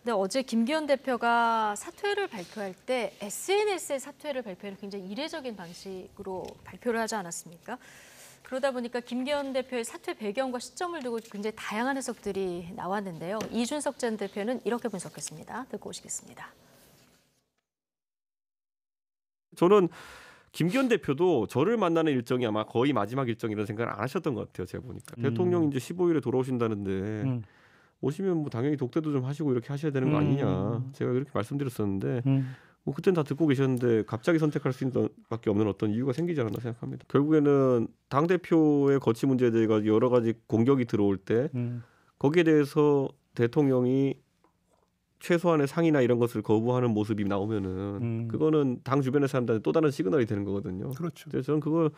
근데 어제 김기현 대표가 사퇴를 발표할 때 SNS에 사퇴를 발표하는 굉장히 이례적인 방식으로 발표를 하지 않았습니까? 그러다 보니까 김기현 대표의 사퇴 배경과 시점을 두고 굉장히 다양한 해석들이 나왔는데요. 이준석 전 대표는 이렇게 분석했습니다. 듣고 오시겠습니다. 저는 김기현 대표도 저를 만나는 일정이 아마 거의 마지막 일정이라는 생각을 안 하셨던 것 같아요. 제가 보니까. 대통령이 이제 15일에 돌아오신다는데 오시면 뭐 당연히 독대도 좀 하시고 이렇게 하셔야 되는 거 아니냐. 제가 그렇게 말씀드렸었는데 뭐 그때는 다 듣고 계셨는데 갑자기 선택할 수 있는 밖에 없는 어떤 이유가 생기지 않았나 생각합니다. 결국에는 당대표의 거취 문제에 대해 여러 가지 공격이 들어올 때 거기에 대해서 대통령이 최소한의 상의나 이런 것을 거부하는 모습이 나오면은 그거는 당 주변의 사람들한테 또 다른 시그널이 되는 거거든요. 그렇죠. 그래서 저는 그걸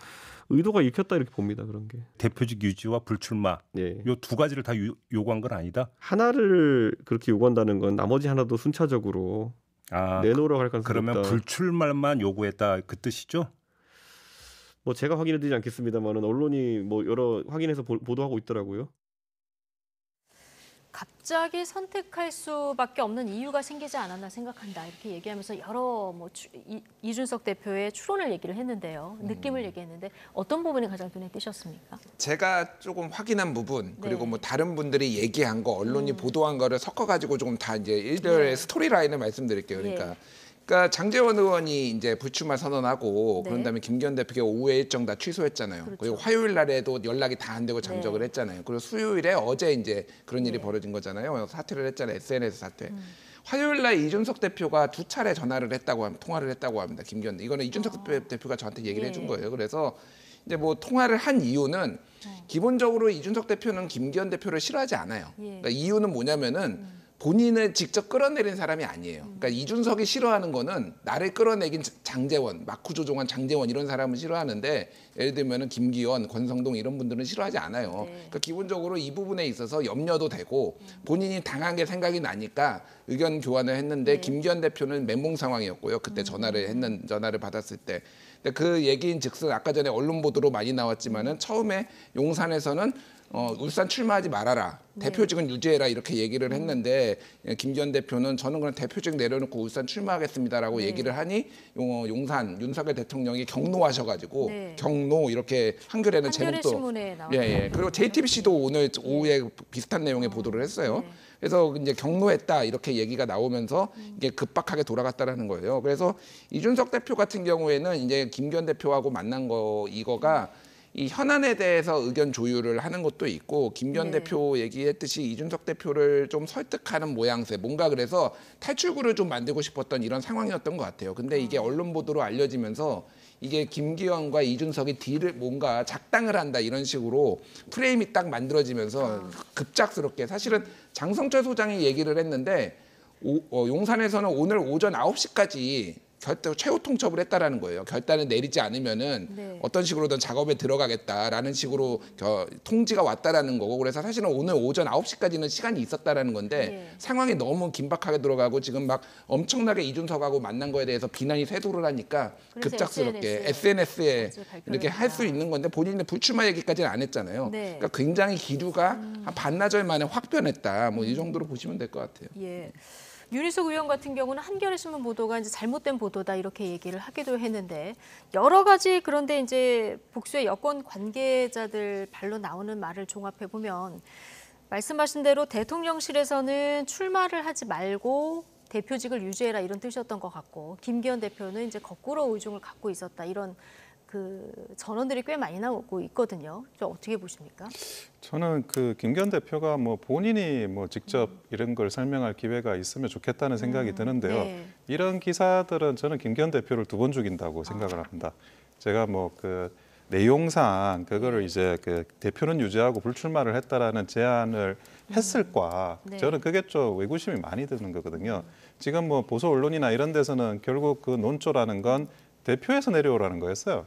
의도가 읽혔다 이렇게 봅니다. 그런 게. 대표직 유지와 불출마 예. 요 두 가지를 다 요구한 건 아니다. 하나를 그렇게 요구한다는 건 나머지 하나도 순차적으로 내놓으라고 할 가능성이 그러면 없다. 불출마만 요구했다 그 뜻이죠? 뭐 제가 확인해드리지 않겠습니다만은 언론이 뭐 여러 확인해서 보도하고 있더라고요. 갑자기 선택할 수밖에 없는 이유가 생기지 않았나 생각한다. 이렇게 얘기하면서 여러 이준석 대표의 추론을 얘기를 했는데요. 느낌을 얘기했는데 어떤 부분이 가장 눈에 띄셨습니까? 제가 조금 확인한 부분 그리고 뭐 다른 분들이 얘기한 거 언론이 보도한 거를 섞어가지고 조금 다 이제 일별의 스토리라인을 말씀드릴게요. 그러니까 장제원 의원이 이제 불출마 선언하고 그런 다음에 김기현 대표가 오후에 일정 다 취소했잖아요. 그렇죠. 그리고 화요일 날에도 연락이 다 안 되고 잠적을 했잖아요. 그리고 수요일에 어제 이제 그런 일이 벌어진 거잖아요. 사퇴를 했잖아요. SNS 사퇴. 화요일 날 이준석 대표가 2차례 통화를 했다고 합니다. 김기현. 이거는 이준석 대표가 저한테 얘기를 해준 거예요. 그래서 이제 뭐 통화를 한 이유는 기본적으로 이준석 대표는 김기현 대표를 싫어하지 않아요. 그러니까 이유는 뭐냐면은 본인을 직접 끌어내린 사람이 아니에요. 그러니까 이준석이 싫어하는 거는 나를 끌어내긴 장제원, 마쿠 조종한 장제원 이런 사람은 싫어하는데 예를 들면은 김기현, 권성동 이런 분들은 싫어하지 않아요. 그러니까 기본적으로 이 부분에 있어서 염려도 되고 본인이 당한 게 생각이 나니까 의견 교환을 했는데 김기현 대표는 멘붕 상황이었고요. 그때 전화를 받았을 때. 그 얘기인즉슨 아까 전에 언론 보도로 많이 나왔지만은 처음에 용산에서는 울산 출마하지 말아라. 대표직은 유지해라 이렇게 얘기를 했는데 김기현 대표는 저는 그냥 대표직 내려놓고 울산 출마하겠습니다라고 얘기를 하니 용산 윤석열 대통령이 경노하셔가지고 경노 이렇게 한겨레는 제목도 그리고 JTBC도 오늘 오후에 비슷한 내용의 보도를 했어요. 그래서 이제 경로했다 이렇게 얘기가 나오면서 이게 급박하게 돌아갔다라는 거예요. 그래서 이준석 대표 같은 경우에는 이제 김기현 대표하고 만난 이거가 이 현안에 대해서 의견 조율을 하는 것도 있고 김기현 대표 얘기했듯이 이준석 대표를 좀 설득하는 모양새 뭔가 그래서 탈출구를 좀 만들고 싶었던 이런 상황이었던 것 같아요. 근데 이게 언론 보도로 알려지면서 이게 김기현과 이준석이 딜을 뭔가 작당을 한다 이런 식으로 프레임이 딱 만들어지면서 급작스럽게 사실은 장성철 소장이 얘기를 했는데 용산에서는 오늘 오전 9시까지 최후 통첩을 했다라는 거예요. 결단을 내리지 않으면은 어떤 식으로든 작업에 들어가겠다라는 식으로 통지가 왔다라는 거고 그래서 사실은 오늘 오전 9시까지는 시간이 있었다라는 건데 상황이 너무 긴박하게 들어가고 지금 막 엄청나게 이준석하고 만난 거에 대해서 비난이 쇄도를 하니까 급작스럽게 SNS에 이렇게 할 수 있는 건데 본인은 불출마 얘기까지는 안 했잖아요. 그러니까 굉장히 기류가 한 반나절 만에 확 변했다. 뭐 이 정도로 보시면 될 것 같아요. 윤희숙 의원 같은 경우는 한겨레 신문 보도가 이제 잘못된 보도다 이렇게 얘기를 하기도 했는데 여러 가지 그런데 이제 복수의 여권 관계자들 발로 나오는 말을 종합해 보면 말씀하신 대로 대통령실에서는 출마를 하지 말고 대표직을 유지해라 이런 뜻이었던 것 같고 김기현 대표는 이제 거꾸로 의중을 갖고 있었다 이런 그 전언들이 꽤 많이 나오고 있거든요. 좀 어떻게 보십니까? 저는 그 김기현 대표가 뭐 본인이 뭐 직접 이런 걸 설명할 기회가 있으면 좋겠다는 생각이 드는데요. 이런 기사들은 저는 김기현 대표를 2번 죽인다고 생각을 합니다. 제가 뭐 그 내용상 그거를 이제 그 대표는 유지하고 불출마를 했다라는 제안을 했을까? 저는 그게 좀 의구심이 많이 드는 거거든요. 지금 뭐 보수 언론이나 이런 데서는 결국 그 논조라는 건 대표에서 내려오라는 거였어요.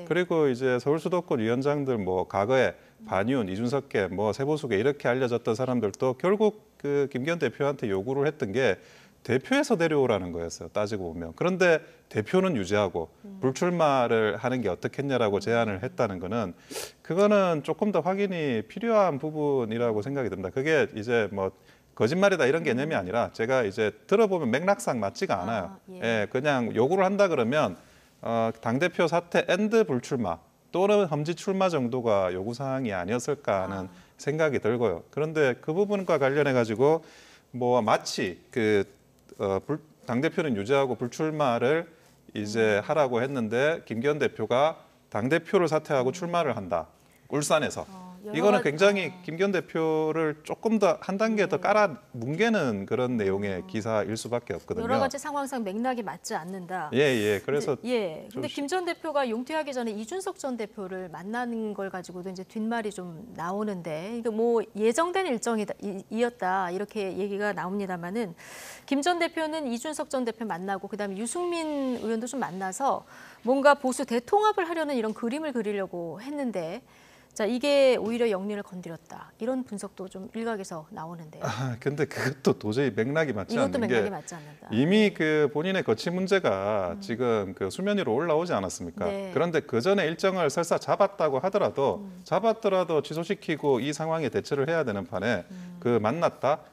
그리고 이제 서울 수도권 위원장들 뭐 과거에 반윤, 이준석계, 뭐 세보수계 이렇게 알려졌던 사람들도 결국 그 김기현 대표한테 요구를 했던 게 대표에서 내려오라는 거였어요. 따지고 보면. 그런데 대표는 유지하고 불출마를 하는 게 어떻겠냐라고 제안을 했다는 거는 그거는 조금 더 확인이 필요한 부분이라고 생각이 듭니다. 그게 이제 뭐 거짓말이다 이런 개념이 아니라 제가 이제 들어보면 맥락상 맞지가 않아요. 예, 그냥 요구를 한다 그러면 당대표 사퇴 앤드 불출마 또는 험지 출마 정도가 요구 사항이 아니었을까 하는 생각이 들고요. 그런데 그 부분과 관련해 가지고 뭐 마치 당대표는 유지하고 불출마를 이제 하라고 했는데 김기현 대표가 당대표를 사퇴하고 출마를 한다. 울산에서. 이거는 굉장히 김기현 대표를 조금 더 한 단계 더 깔아 뭉개는 그런 내용의 기사일 수밖에 없거든요. 여러 가지 상황상 맥락이 맞지 않는다. 예. 그래서 근데 김 전 대표가 용퇴하기 전에 이준석 전 대표를 만나는 걸 가지고도 이제 뒷말이 좀 나오는데 이게 뭐 예정된 일정이었다 이렇게 얘기가 나옵니다만은 김 전 대표는 이준석 전 대표 만나고 그다음에 유승민 의원도 좀 만나서 뭔가 보수 대통합을 하려는 이런 그림을 그리려고 했는데. 자, 이게 오히려 영리를 건드렸다. 이런 분석도 좀 일각에서 나오는데요. 근데 그것도 도저히 맥락이 맞지 않는 게 이것도 맥락이 맞지 않는다. 이미 그 본인의 거취 문제가 지금 그 수면 위로 올라오지 않았습니까? 네. 그런데 그 전에 일정을 설사 잡았다고 하더라도 취소시키고 이 상황에 대처를 해야 되는 판에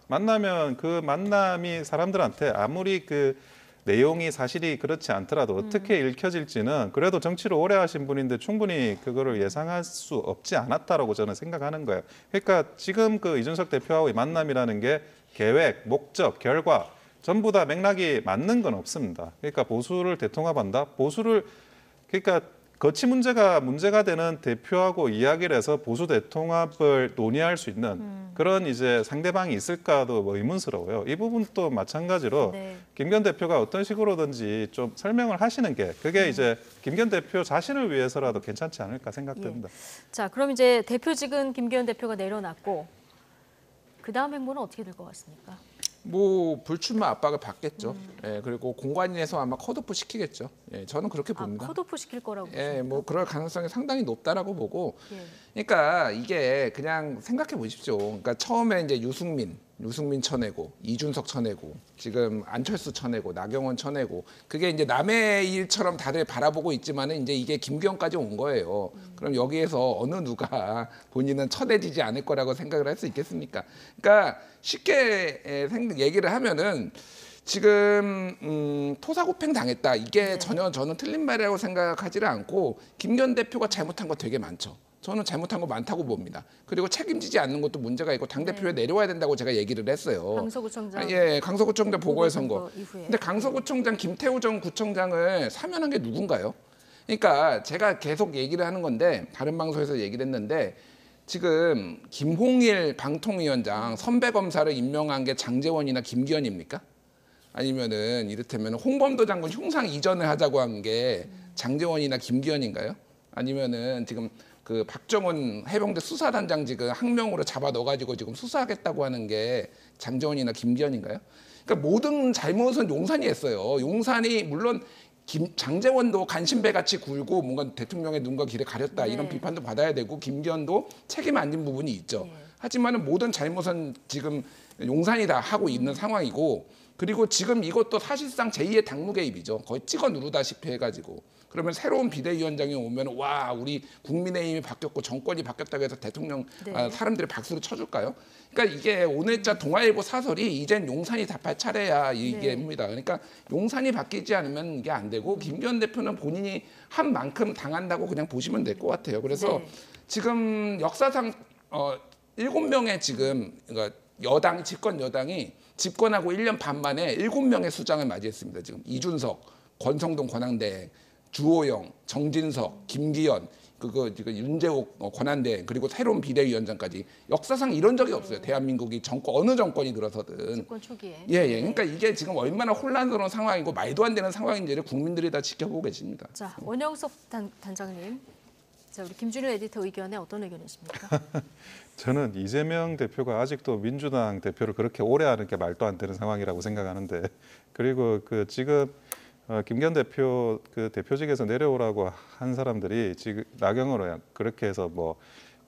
만나면 그 만남이 사람들한테 아무리 그 내용이 사실이 그렇지 않더라도 어떻게 읽혀질지는 그래도 정치를 오래 하신 분인데 충분히 그거를 예상할 수 없지 않았다라고 저는 생각하는 거예요. 그러니까 지금 그 이준석 대표와의 만남이라는 게 계획, 목적, 결과 전부 다 맥락이 맞는 건 없습니다. 그러니까 보수를 대통합한다. 그러니까 거취 문제가 되는 대표하고 이야기를 해서 보수 대통합을 논의할 수 있는 그런 이제 상대방이 있을까도 뭐 의문스러워요. 이 부분도 마찬가지로 김기현 대표가 어떤 식으로든지 좀 설명을 하시는 게 그게 이제 김기현 대표 자신을 위해서라도 괜찮지 않을까 생각됩니다. 자, 그럼 이제 대표직은 김기현 대표가 내려놨고 그 다음 행보는 어떻게 될 것 같습니까? 뭐 불출마 압박을 받겠죠. 예, 그리고 공관위에서 아마 컷오프 시키겠죠. 예, 저는 그렇게 봅니다. 컷오프 시킬 거라고 예, 뭐 그럴 가능성이 상당히 높다라고 보고. 예. 그러니까 이게 그냥 생각해 보십시오. 그러니까 처음에 이제 유승민 쳐내고 이준석 쳐내고 지금 안철수 쳐내고 나경원 쳐내고 그게 이제 남의 일처럼 다들 바라보고 있지만은 이제 이게 김기현까지 온 거예요. 그럼 여기에서 어느 누가 본인은 쳐내지지 않을 거라고 생각을 할 수 있겠습니까? 그러니까 쉽게 얘기를 하면은 지금 토사구팽 당했다. 이게 전혀 저는 틀린 말이라고 생각하지를 않고 김기현 대표가 잘못한 거 되게 많죠. 저는 잘못한 거 많다고 봅니다. 그리고 책임지지 않는 것도 문제가 있고 당대표에 내려와야 된다고 제가 얘기를 했어요. 강서구청장. 예, 강서구청장 보궐선거. 이후에. 근데 강서구청장 김태우 전 구청장을 사면한 게 누군가요? 그러니까 제가 계속 얘기를 하는 건데 다른 방송에서 얘기를 했는데 지금 김홍일 방통위원장 선배 검사를 임명한 게 장제원이나 김기현입니까? 아니면은 이를테면 홍범도 장군 흉상 이전을 하자고 한 게 장제원이나 김기현인가요? 아니면은 지금 그 박정훈 해병대 수사단장 지금 항명으로 잡아 넣어가지고 지금 수사하겠다고 하는 게 장제원이나 김기현인가요? 그러니까 모든 잘못은 용산이 했어요. 용산이 물론 장제원도 간신배 같이 굴고 뭔가 대통령의 눈과 귀를 가렸다 이런 비판도 받아야 되고 김기현도 책임 안 진 부분이 있죠. 하지만은 모든 잘못은 지금 용산이다 하고 있는 상황이고 그리고 지금 이것도 사실상 제2의 당무 개입이죠. 거의 찍어 누르다시피 해가지고. 그러면 새로운 비대위원장이 오면 와 우리 국민의힘이 바뀌었고 정권이 바뀌었다고 해서 대통령 사람들이 박수를 쳐줄까요? 그러니까 이게 오늘자 동아일보 사설이 이젠 용산이 답할 차례야 이게입니다. 그러니까 용산이 바뀌지 않으면 이게 안 되고 김기현 대표는 본인이 한 만큼 당한다고 그냥 보시면 될 것 같아요. 그래서 지금 역사상 7명의 지금 그러니까 여당 집권 여당이 집권하고 1년 반 만에 7명의 수장을 맞이했습니다. 지금 이준석, 권성동 권한대행, 주호영, 정진석, 김기현, 윤재옥 권한대행 그리고 새로운 비대위원장까지 역사상 이런 적이 없어요. 대한민국이 어느 정권이 들어서든. 집권 초기에. 예. 그러니까 이게 지금 얼마나 혼란스러운 상황이고 말도 안 되는 상황인지를 국민들이 다 지켜보고 계십니다. 자, 원영석 단장님. 자, 우리 김준일 에디터 의견에 어떤 의견이십니까? 저는 이재명 대표가 아직도 민주당 대표를 그렇게 오래 하는 게 말도 안 되는 상황이라고 생각하는데 그리고 그 지금 김기현 대표 그 대표직에서 내려오라고 한 사람들이 지금 나경원 의원 그렇게 해서 뭐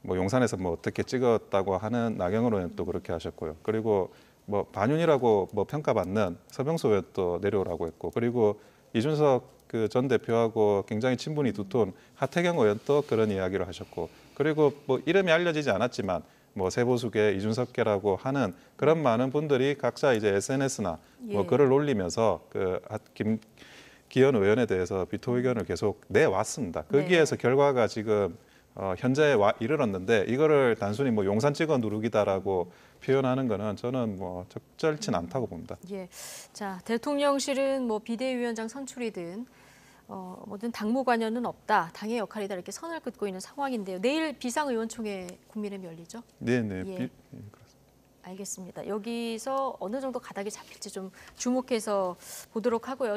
용산에서 뭐 어떻게 찍었다고 하는 나경원 의원도 그렇게 하셨고요. 그리고 뭐 반윤이라고 뭐 평가받는 서병수 의원도 내려오라고 했고 그리고 이준석 그 전 대표하고 굉장히 친분이 두터운 하태경 의원도 그런 이야기를 하셨고 그리고 뭐 이름이 알려지지 않았지만 뭐 세보수계, 이준석계라고 하는 그런 많은 분들이 각자 이제 SNS나 뭐 예. 글을 올리면서 김기현 의원에 대해서 비토 의견을 계속 내왔습니다. 거기에서 결과가 지금 현재에 이르렀는데 이거를 단순히 뭐 용산 찍어 누르기다라고 표현하는 거는 저는 뭐 적절치 않다고 봅니다. 예. 자, 대통령실은 뭐 비대위원장 선출이든 뭐든 당무 관여는 없다. 당의 역할이다. 이렇게 선을 긋고 있는 상황인데요. 내일 비상의원총회 국민의힘 열리죠? 네네. 예. 알겠습니다. 여기서 어느 정도 가닥이 잡힐지 좀 주목해서 보도록 하고요.